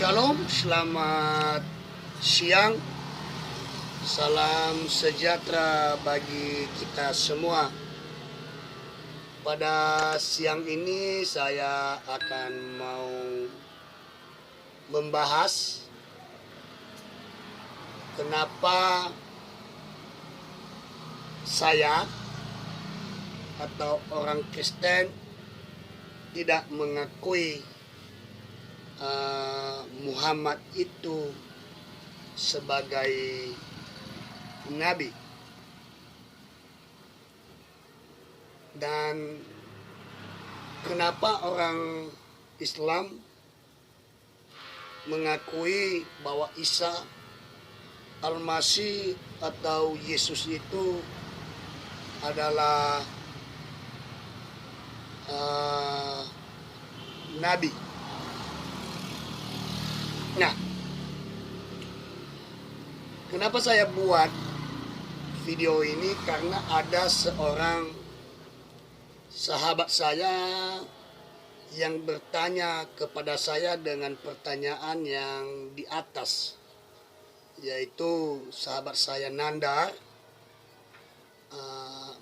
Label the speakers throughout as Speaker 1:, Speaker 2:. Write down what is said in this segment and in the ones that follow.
Speaker 1: Shalom, selamat siang. Salam sejahtera bagi kita semua. Pada siang ini saya akan mau membahas kenapa saya atau orang Kristen tidak mengakui Muhammad itu sebagai nabi, dan kenapa orang Islam mengakui bahwa Isa Al-Masih atau Yesus itu adalah nabi. Nah, kenapa saya buat video ini? Karena ada seorang sahabat saya yang bertanya kepada saya dengan pertanyaan yang di atas, yaitu sahabat saya Nandar.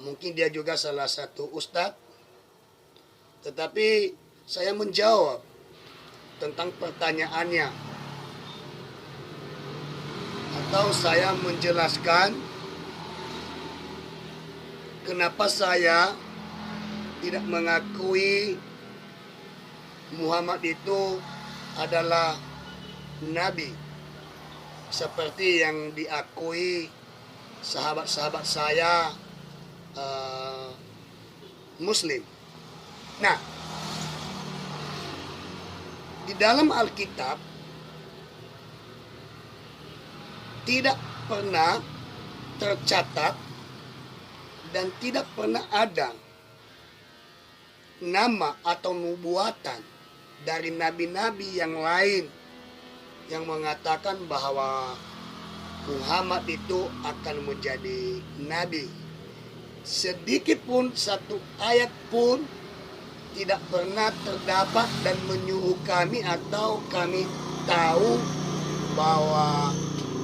Speaker 1: Mungkin dia juga salah satu ustadz, tetapi saya menjawab tentang pertanyaannya, atau saya menjelaskan kenapa saya tidak mengakui Muhammad itu adalah nabi seperti yang diakui sahabat-sahabat saya Muslim. Nah, di dalam Alkitab tidak pernah tercatat dan tidak pernah ada nama atau nubuatan dari nabi-nabi yang lain yang mengatakan bahwa Muhammad itu akan menjadi nabi. Sedikit pun, satu ayat pun tidak pernah terdapat dan menyuruh kami atau kami tahu bahwa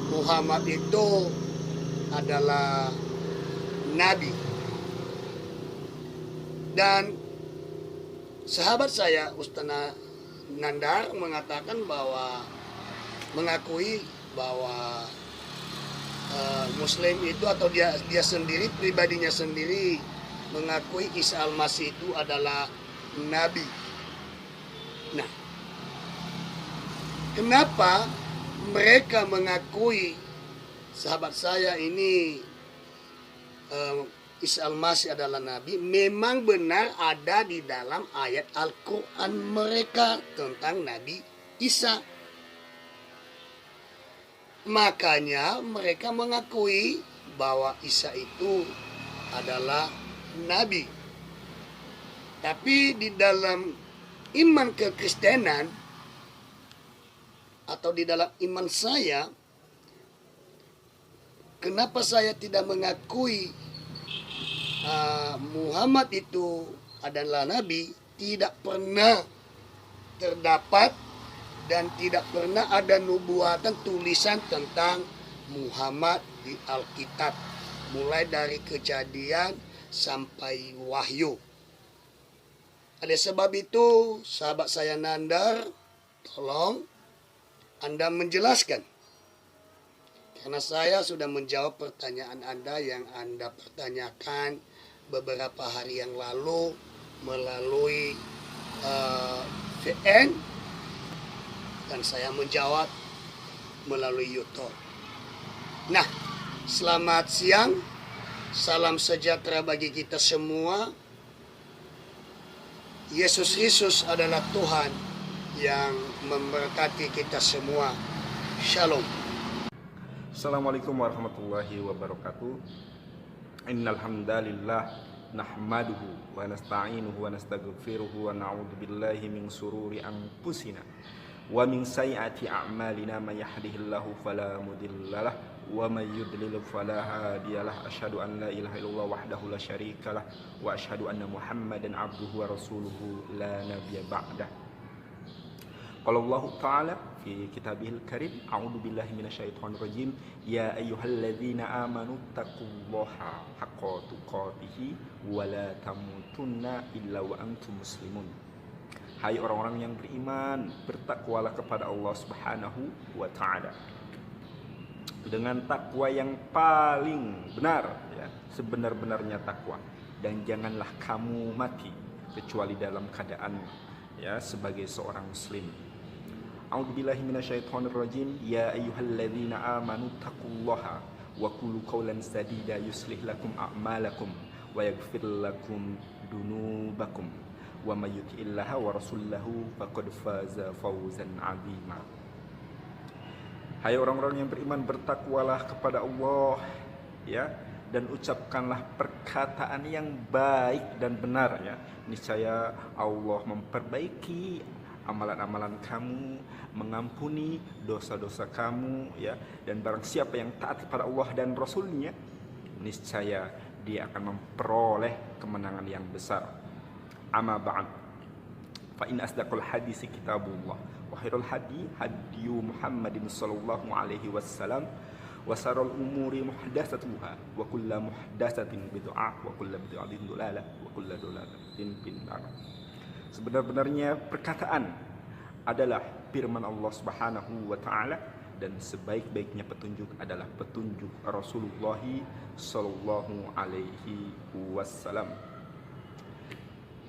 Speaker 1: Muhammad itu adalah nabi. Dan sahabat saya Ustaz Nandar mengatakan bahwa mengakui bahwa Muslim itu atau dia sendiri, pribadinya sendiri mengakui Isa Al-Masih itu adalah nabi. Nah, kenapa mereka mengakui sahabat saya ini Isa Al-Masih adalah nabi? Memang benar ada di dalam ayat Al-Quran mereka tentang Nabi Isa. Makanya mereka mengakui bahwa Isa itu adalah nabi. Tapi di dalam iman kekristenan atau di dalam iman saya, kenapa saya tidak mengakui Muhammad itu adalah nabi? Tidak pernah terdapat dan tidak pernah ada nubuatan tulisan tentang Muhammad di Alkitab, mulai dari Kejadian sampai Wahyu. Oleh sebab itu, sahabat saya Nandar, tolong Anda menjelaskan, karena saya sudah menjawab pertanyaan Anda yang Anda pertanyakan beberapa hari yang lalu melalui VN, dan saya menjawab melalui YouTube. Nah, selamat siang, salam sejahtera bagi kita semua. Yesus Kristus adalah Tuhan yang memberkati kita semua. Shalom.
Speaker 2: Assalamualaikum warahmatullahi wabarakatuh. Innal hamdalillah nahmaduhu wa nasta'inuhu wa nastaghfiruhu wa na'udzu billahi min sururi anfusina wa min sayyiati a'malina may yahdihillahu fala mudhillalah wa may yudlil fala hadiyalah. Asyhadu an la ilaha illallah wahdahu la syarikalah wa asyhadu anna Muhammadan abduhu wa rasuluhu la nabiyya ba'dah. Qala Allah Ta'ala fi kitabihil karim, a'udzu billahi minasyaitonir rajim, ya ayyuhalladzina amanu taqullaha haqqa tuqatih wa la tamutunna illa wa antum muslimun. Hai orang-orang yang beriman, bertakwalah kepada Allah Subhanahu wa Ta'ala dengan takwa yang paling benar, ya, sebenar-benarnya takwa, dan janganlah kamu mati kecuali dalam keadaan, ya, sebagai seorang muslim. A'udzubillahi minasyaitonirrajim, ya ayyuhalladzina amanu taqullaha wa qulu qawlan sadida yuslih lakum a'malakum wa yaghfir lakum dunubakum wa may yuti'illaha wa rasulahu faqad faza fawzan 'azima. Hai orang-orang yang beriman, bertakwalah kepada Allah, ya, dan ucapkanlah perkataan yang baik dan benar, ya. Niscaya Allah memperbaiki amalan-amalan kamu, mengampuni dosa-dosa kamu, ya. Dan barang siapa yang taat kepada Allah dan Rasulnya, niscaya dia akan memperoleh kemenangan yang besar. Amma ba'd, fa in asdaqul hadisi kitabullah wa khairul hadi hadiyu Muhammadin sallallahu alaihi wasallam wa sarul umuri muhdatsatuha wa kullu muhdatsatin bid'ah wa kullu bid'atin dhalalah wa kullu dhalalatin finnar. Sebenar-benarnya perkataan adalah firman Allah Subhanahu wa Ta'ala, dan sebaik-baiknya petunjuk adalah petunjuk Rasulullah sallallahu alaihi wasallam.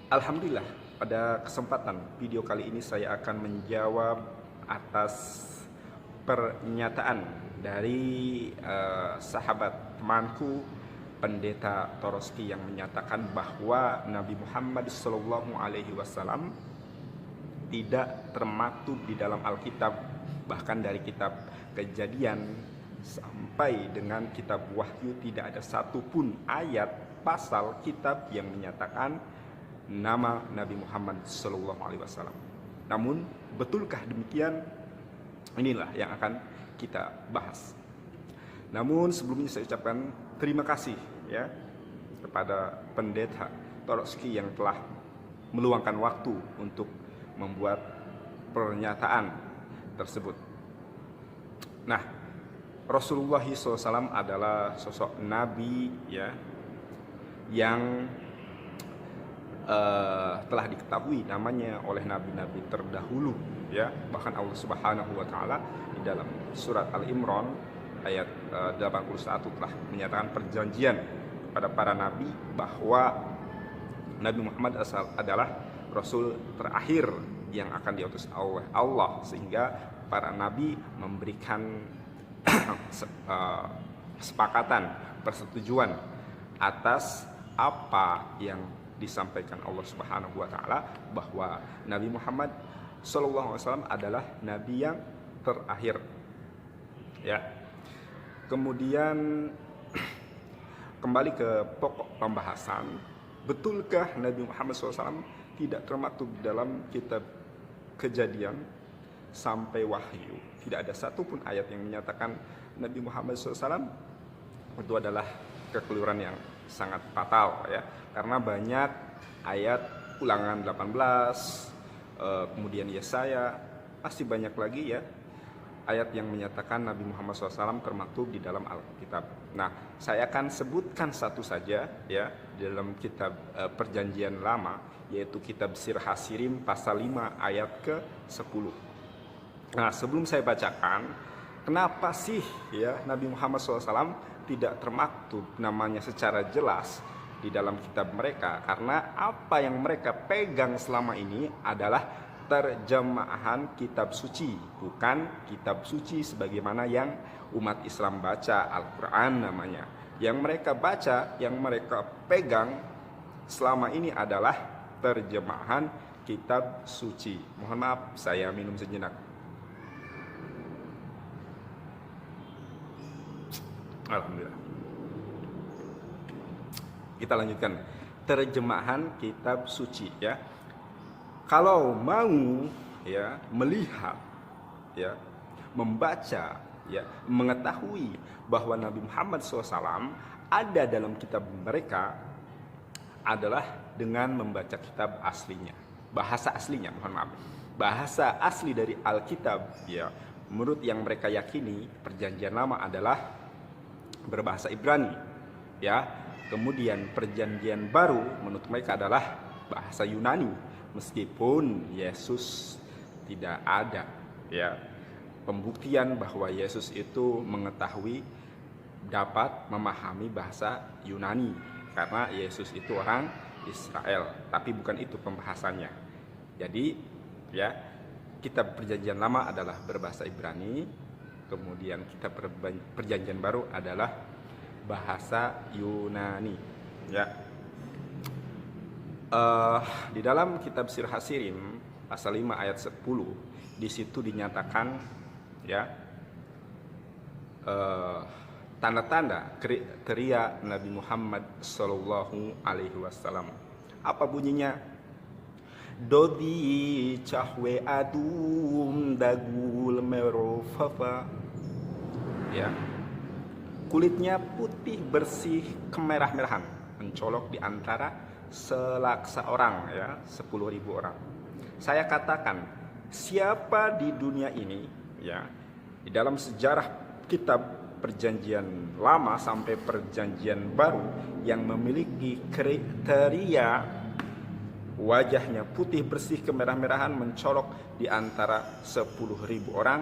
Speaker 2: Alhamdulillah, pada kesempatan video kali ini saya akan menjawab atas pernyataan dari sahabat temanku Pendeta Toroski yang menyatakan bahwa Nabi Muhammad SAW tidak termaktub di dalam Alkitab, bahkan dari kitab Kejadian sampai dengan kitab Wahyu tidak ada satupun ayat, pasal, kitab yang menyatakan nama Nabi Muhammad SAW. Namun, betulkah demikian? Inilah yang akan kita bahas. Namun sebelumnya saya ucapkan terima kasih, ya, kepada Pendeta Toroski yang telah meluangkan waktu untuk membuat pernyataan tersebut. Nah, Rasulullah SAW adalah sosok Nabi, ya, yang telah diketahui namanya oleh nabi-nabi terdahulu, ya. Bahkan Allah Subhanahu wa Ta'ala di dalam surat Al-Imran ayat 81 telah menyatakan perjanjian pada para nabi bahwa Nabi Muhammad adalah Rasul terakhir yang akan diutus oleh Allah, sehingga para nabi memberikan kesepakatan, persetujuan atas apa yang disampaikan Allah Subhanahu wa Ta'ala, bahwa Nabi Muhammad SAW adalah nabi yang terakhir, ya. Kemudian kembali ke pokok pembahasan, betulkah Nabi Muhammad SAW tidak termaktub dalam kitab Kejadian sampai Wahyu? Tidak ada satupun ayat yang menyatakan Nabi Muhammad SAW. Itu adalah kekeliruan yang sangat fatal, ya, karena banyak ayat Ulangan 18, kemudian Yesaya, masih banyak lagi, ya, ayat yang menyatakan Nabi Muhammad SAW termaktub di dalam Alkitab. Nah, saya akan sebutkan satu saja, ya, di dalam kitab Perjanjian Lama, yaitu kitab Sirah Hasirim pasal 5 ayat ke-10. Nah, sebelum saya bacakan, kenapa sih, ya, Nabi Muhammad SAW tidak termaktub namanya secara jelas di dalam kitab mereka? Karena apa yang mereka pegang selama ini adalah terjemahan kitab suci, bukan kitab suci sebagaimana yang umat Islam baca, Al-Quran namanya. Yang mereka baca, yang mereka pegang selama ini adalah terjemahan kitab suci. Mohon maaf, saya minum sejenak. Alhamdulillah. Kita lanjutkan terjemahan kitab suci, ya. Kalau mau, ya, melihat, ya, membaca, ya, mengetahui bahwa Nabi Muhammad SAW ada dalam kitab mereka adalah dengan membaca kitab aslinya, bahasa aslinya, mohon maaf. bahasa asli dari Alkitab, ya, menurut yang mereka yakini Perjanjian Lama adalah berbahasa Ibrani, ya. Kemudian Perjanjian Baru menurut mereka adalah bahasa Yunani, meskipun Yesus tidak ada, ya, pembuktian bahwa Yesus itu mengetahui, dapat memahami bahasa Yunani, karena Yesus itu orang Israel. Tapi bukan itu pembahasannya. Jadi, ya, kitab Perjanjian Lama adalah berbahasa Ibrani, kemudian kitab Perjanjian Baru adalah bahasa Yunani, ya. Di dalam kitab Sirah Hasirim pasal 5 ayat 10, di situ dinyatakan, ya, tanda-tanda kriteria Nabi Muhammad Sallallahu Alaihi Wasallam. Apa bunyinya? Dodi cahwe adum dagul merofafa, ya, kulitnya putih bersih kemerah-merahan, mencolok di antara selaksa orang, ya, 10.000 orang. Saya katakan, siapa di dunia ini, ya, di dalam sejarah kitab Perjanjian Lama sampai Perjanjian Baru yang memiliki kriteria wajahnya putih bersih kemerah-merahan mencolok di antara 10.000 orang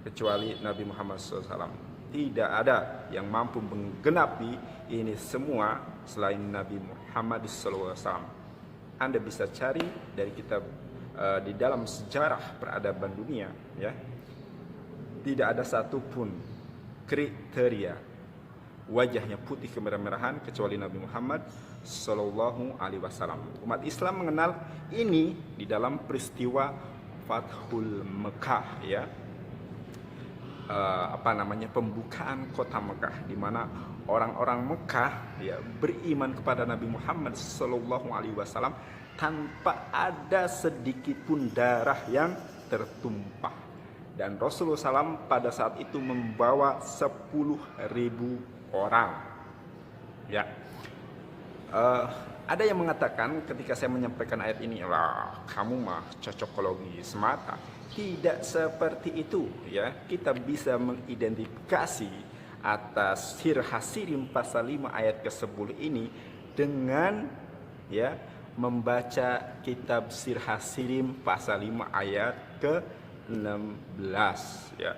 Speaker 2: kecuali Nabi Muhammad SAW. Tidak ada yang mampu menggenapi ini semua selain Nabi Muhammad SAW. Anda bisa cari dari kitab di dalam sejarah peradaban dunia, ya, tidak ada satupun kriteria wajahnya putih kemerah-merahan kecuali Nabi Muhammad Sallallahu Alaihi Wasallam. Umat Islam mengenal ini di dalam peristiwa Fathul Mekah, ya, pembukaan kota Mekah, di mana orang-orang Mekah, ya, beriman kepada Nabi Muhammad Sallallahu Alaihi Wasallam tanpa ada sedikit pun darah yang tertumpah. Dan Rasulullah SAW pada saat itu membawa 10.000 orang. Ya, ada yang mengatakan ketika saya menyampaikan ayat ini, lah, kamu mah cocokologi semata. Tidak seperti itu, ya. Kita bisa mengidentifikasi atas Sirah Hasirim pasal 5 ayat ke-10 ini dengan, ya, membaca kitab Sirah Hasirim pasal 5 ayat ke-16, ya.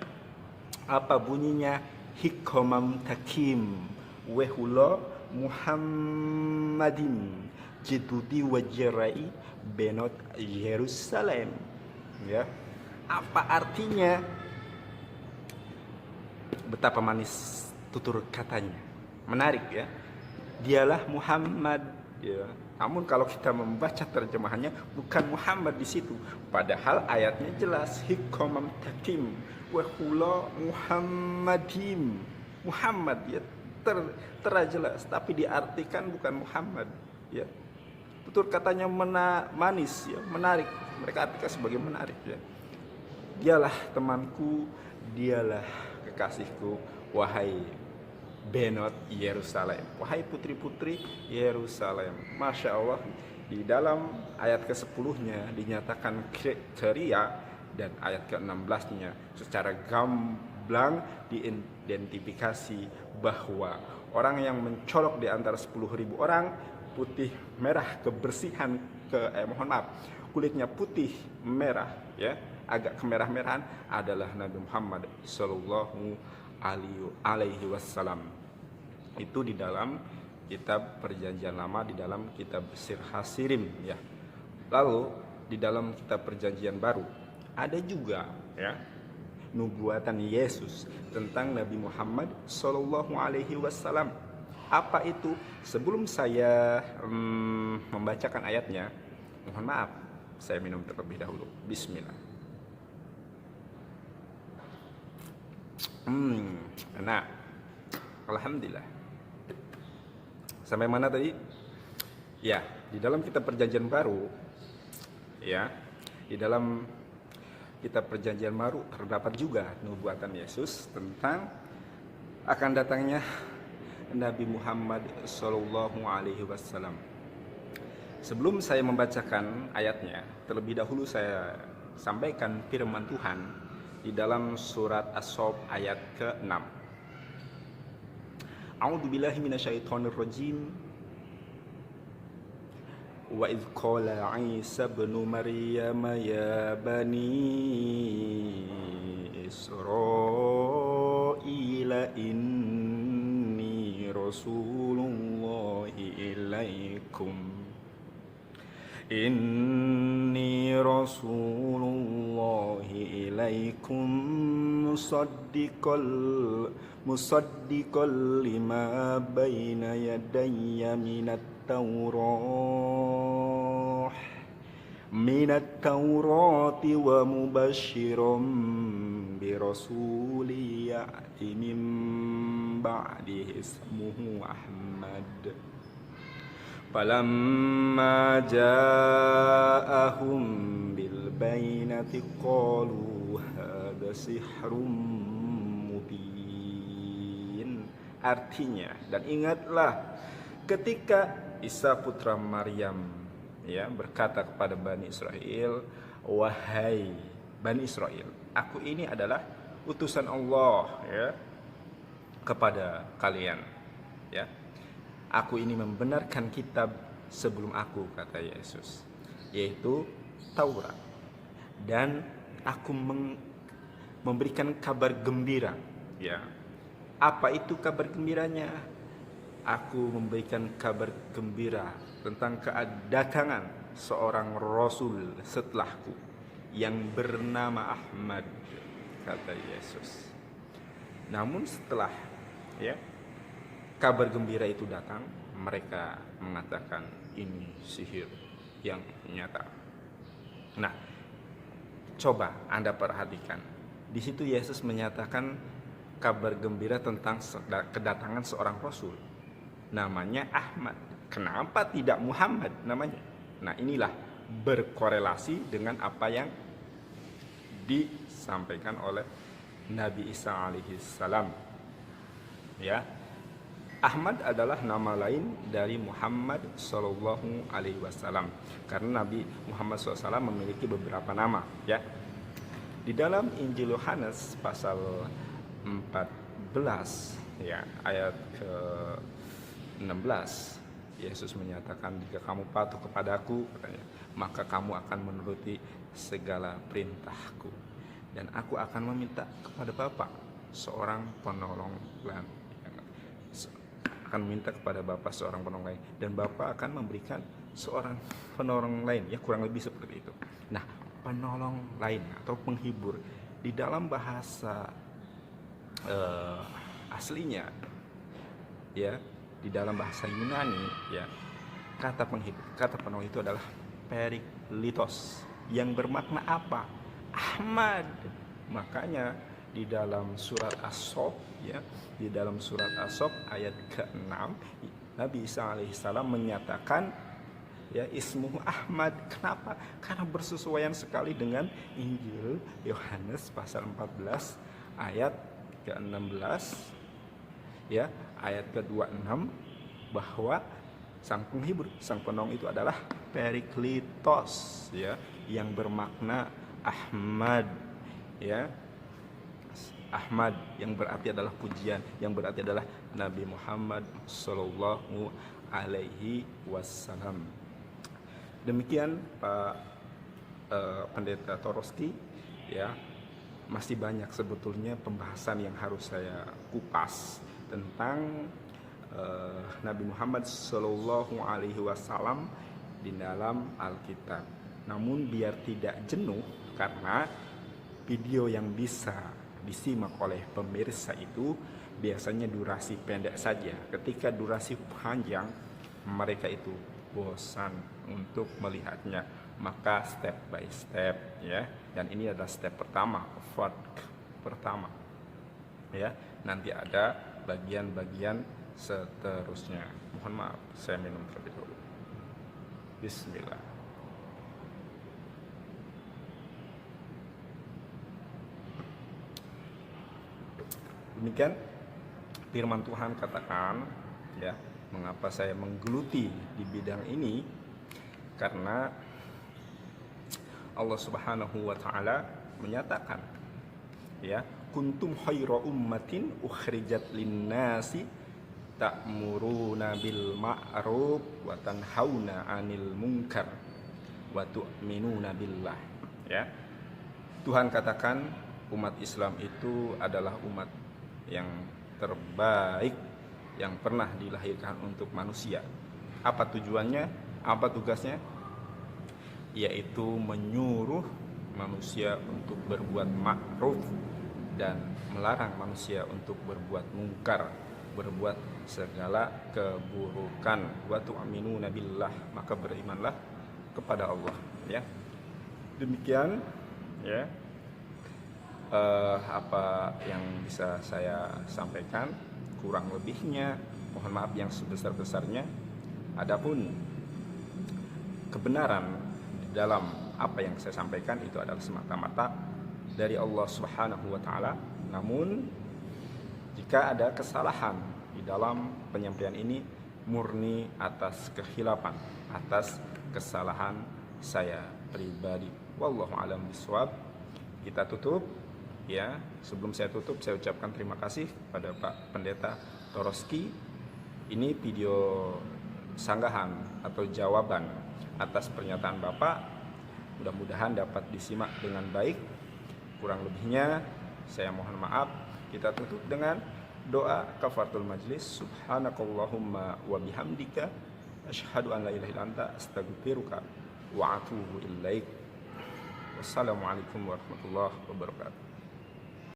Speaker 2: Apa bunyinya? Hikomam takim wehula Muhammadin jidudi wajirai benot Yerusalem, ya. Apa artinya? Betapa manis tutur katanya, menarik, ya. Dialah Muhammad, ya. Namun kalau kita membaca terjemahannya bukan Muhammad di situ. Padahal ayatnya jelas, hikomam takim wahula Muhammadim. Muhammad, ya, jelas, tapi diartikan bukan Muhammad, ya. Tutur katanya manis, ya, menarik. Mereka artikan sebagai menarik, ya. Dialah temanku, dialah kekasihku, wahai benot Yerusalem, wahai putri-putri Yerusalem. Masya Allah, di dalam ayat ke-10-nya dinyatakan kriteria, dan ayat ke-16-nya secara gamblang diidentifikasi bahwa orang yang mencolok di antara 10.000 orang, putih merah kebersihan, kulitnya putih merah, ya, agak kemerah-merahan, adalah Nabi Muhammad Sallallahu Alaihi Wasallam. Itu di dalam kitab Perjanjian Lama, di dalam kitab Sirah Hasirim, ya. Lalu di dalam kitab Perjanjian Baru ada juga, ya, nubuatan Yesus tentang Nabi Muhammad Sallallahu Alaihi Wasallam. Apa itu? Sebelum saya membacakan ayatnya, mohon maaf, saya minum terlebih dahulu. Bismillah. Nah, alhamdulillah. Sampai mana tadi? Ya, di dalam kitab Perjanjian Baru, ya, di dalam kitab Perjanjian Baru terdapat juga nubuatan Yesus tentang akan datangnya Nabi Muhammad Sallallahu Alaihi Wasallam. Sebelum saya membacakan ayatnya, terlebih dahulu saya sampaikan firman Tuhan di dalam surat As-Saff ayat ke-6. A'udzubillahi minasyaitonirrajim. Wa idz qala Isa ibnu Maryam ya bani Israila inni rasulullahi ilaikum musaddiqal lima baina yadayya minat Taurati wa mubashiram bi rasuli ya'ti min ba'dihi ismuhu Ahmad. Falamma ja'ahum bil bainati qalu hadza sihrun mubin. Artinya, dan ingatlah ketika Isa putra Maryam berkata kepada Bani Israel, wahai Bani Israel, aku ini adalah utusan Allah kepada kalian. Aku ini membenarkan kitab sebelum aku, kata Yesus, yaitu Taurat, dan aku memberikan kabar gembira. Apa itu kabar gembiranya? Aku memberikan kabar gembira tentang kedatangan seorang Rasul setelahku yang bernama Ahmad, kata Yesus. Namun setelah kabar gembira itu datang, mereka mengatakan ini sihir yang nyata. Nah, coba Anda perhatikan. Di situ Yesus menyatakan kabar gembira tentang kedatangan seorang Rasul. Namanya Ahmad. Kenapa tidak Muhammad namanya? Nah, inilah berkorelasi dengan apa yang disampaikan oleh Nabi Isa alaihissalam. Ahmad adalah nama lain dari Muhammad Sallallahu Alaihi Wasallam, karena Nabi Muhammad SAW memiliki beberapa nama. Di dalam Injil Yohanes pasal 14 ayat ke-16, Yesus menyatakan, jika kamu patuh kepadaku, katanya, maka kamu akan menuruti segala perintahku, dan aku akan meminta kepada Bapa seorang penolong lain, dan Bapa akan memberikan seorang penolong lain, kurang lebih seperti itu. Nah, penolong lain atau penghibur di dalam bahasa aslinya, di dalam bahasa Yunani, kata penghibur, kata penolong itu adalah Periklitos, yang bermakna apa? Ahmad. Makanya di dalam surat As-Saff, di dalam surat As-Saff ayat ke-6, Nabi Isa alaihissalam menyatakan ismuhu Ahmad. Kenapa? Karena bersesuaian sekali dengan Injil Yohanes pasal 14 ayat ke-16, ayat ke-26, bahwa sang penghibur, sang penolong itu adalah Periklitos, yang bermakna Ahmad, Ahmad yang berarti adalah pujian, yang berarti adalah Nabi Muhammad Sallallahu Alaihi Wasallam. Demikian Pak Pendeta Toroski, masih banyak sebetulnya pembahasan yang harus saya kupas tentang Nabi Muhammad Sallallahu Alaihi Wasallam di dalam Alkitab. Namun biar tidak jenuh, karena video yang bisa disimak oleh pemirsa itu biasanya durasi pendek saja. Ketika durasi panjang, mereka itu bosan untuk melihatnya. Maka step by step, dan ini adalah step pertama, part pertama, nanti ada bagian-bagian seterusnya. Mohon maaf, saya minum terlebih dahulu. Bismillah. Demikian firman Tuhan katakan, mengapa saya menggeluti di bidang ini? Karena Allah Subhanahu wa taala menyatakan, ya, kuntum khaira ummatin ukhrijat linnasi ta'muruna bil ma'ruf wa tanhauna 'anil munkar wa tu'minuna billah. Ya. Tuhan katakan umat Islam itu adalah umat yang terbaik yang pernah dilahirkan untuk manusia. Apa tujuannya? Apa tugasnya? Yaitu menyuruh manusia untuk berbuat ma'ruf dan melarang manusia untuk berbuat mungkar, berbuat segala keburukan. Wa tu'minuna billah, maka berimanlah kepada Allah, ya. Demikian, ya, apa yang bisa saya sampaikan. Kurang lebihnya mohon maaf yang sebesar-besarnya. Adapun kebenaran di dalam apa yang saya sampaikan itu adalah semata-mata dari Allah Subhanahu wa taala. Namun jika ada kesalahan di dalam penyampaian ini, murni atas kekhilafan, atas kesalahan saya pribadi. Wallahu a'lam bishawab. Kita tutup, ya. Sebelum saya tutup, saya ucapkan terima kasih pada Pak Pendeta Toroski. Ini video sanggahan atau jawaban atas pernyataan Bapak. Mudah-mudahan dapat disimak dengan baik. Kurang lebihnya saya mohon maaf. Kita tutup dengan doa kafaratul majlis. Subhanakallahumma wa bihamdika asyhadu an la ilaha illa anta astaghfiruka wa atubu ilaik. Wassalamualaikum warahmatullahi wabarakatuh.